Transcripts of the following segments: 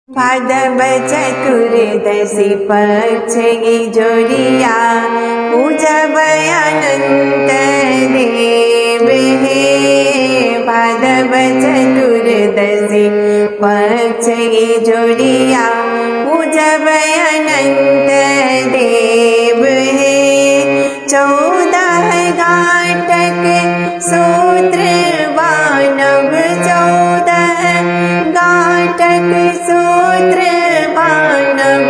भाद्रव चतुर्दशी पक्ष की जोड़िया पूजब अनंत देव हे। भाद्रव चतुर्दशी पक्ष की जोड़िया पूजब अनंत देव हे। 14 घाटक सूत्र वानव 14 घाटक सूत्र वानव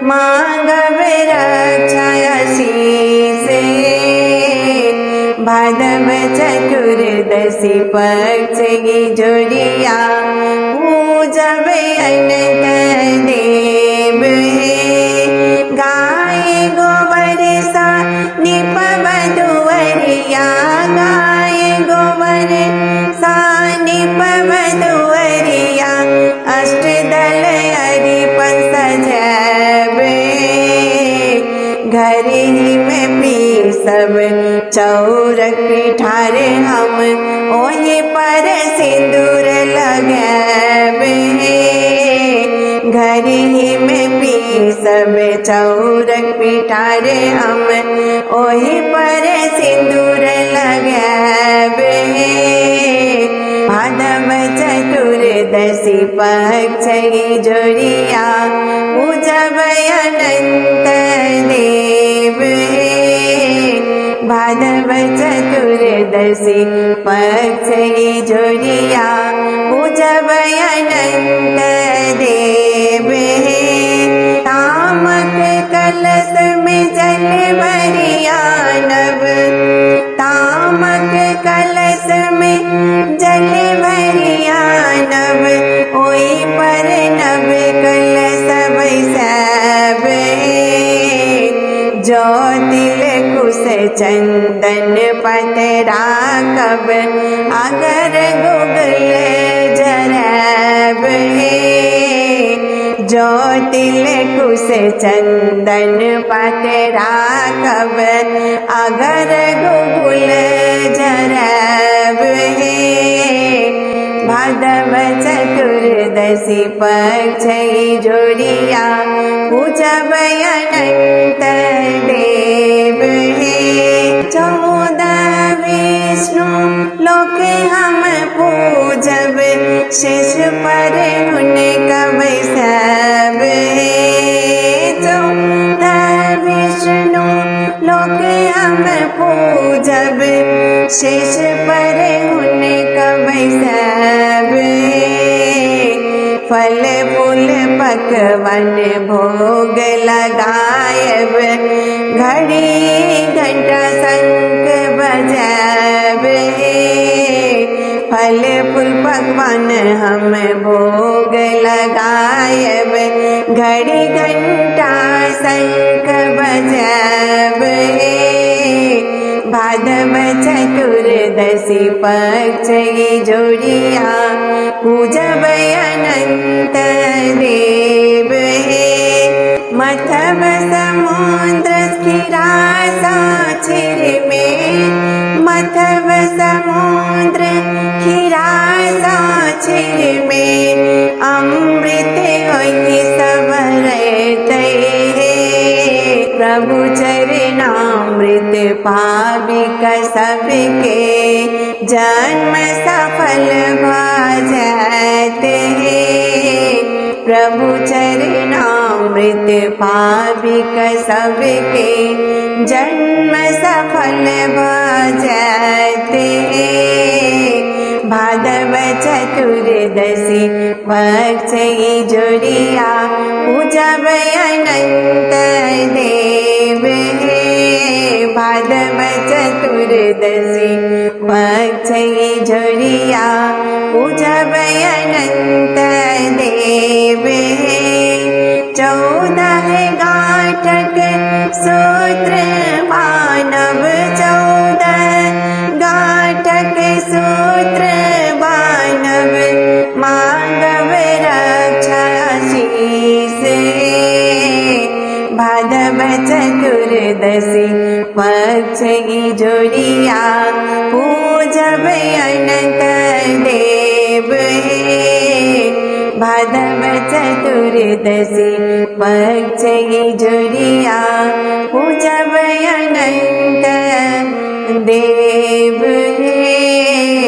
मांगव रक्षा शीस। भाद्रव चतुर्दशी पक्ष की जोड़िया पूजब अनंत देव हे। गाय गोबर सा निपव दुवरिया गाय गोबर सा निपव दुवरिया अष्टदल अरिपन सजबे। घर ही में पी सब चौरक पिठार हम ओहि पर सिंदूर लगबे। घर ही में पी सब चौरक पिठार हम ओहि पर सिंदूर लगबे। भाद्रव चतुर्दशी पक्ष की जोड़िया पूजब अनंत देव हे। भाद्रव चतुर्दशी पक्ष की जोड़िया पूजब अनंत देव हे। तामक कलश में जल भरियानव तामक कलश में जल भरियानव ओहि पर नव कलश बैसब। जो तिल कुश चंदन पतरा कब अगर गुगल जरब हे। जो तिल कुश चंदन पतरा कब अगर गुगल जरब हे। भाद्रव चतुर्दशी पक्ष की जोड़िया पूजब अनंत देव हे। 14 विष्णु लोक हम पूजब शेष पर उनका बैसब हे। 14 विष्णु लोक हम पूजब शेष पर उनका बैसब हे। फल फूल पकवान भोग लगायब घड़ी घंटा शंख बजब हे। फल फूल पकवान हम भोग लगायब घड़ी घंटा शंख बजब हे। भाद्रव चतुर्दशी पक्ष की जोड़िया पूजब अनंत देव हे। मथव समुद्र खीरा साक्षर में मथव समुद्र खीरा साक्षर में अमृत होई सबरत हे। प्रभु चरणामृत पाविक सबके जन्म सफल भजत हे। प्रभु चरणामृत पाविक सबके जन्म सफल भजत हे। भाद्रव चतुर्दशी पक्ष की जोड़िया पूजब अनंत देव हे। भाद्रव चतुर्दशी पक्ष की जोड़िया पूजब अनंत देव हे। 14 घाटक सूत्र वानव 14 घाटक सूत्र वानव मांगव रक्षा शीस। भाद्रव चतुर्दशी पक्ष की जोड़िया पूजब अनंत देव हे। भाद्रव चतुर्दशी चतुर्दशी पक्षी जुड़िया पूजब अनंत देव हे।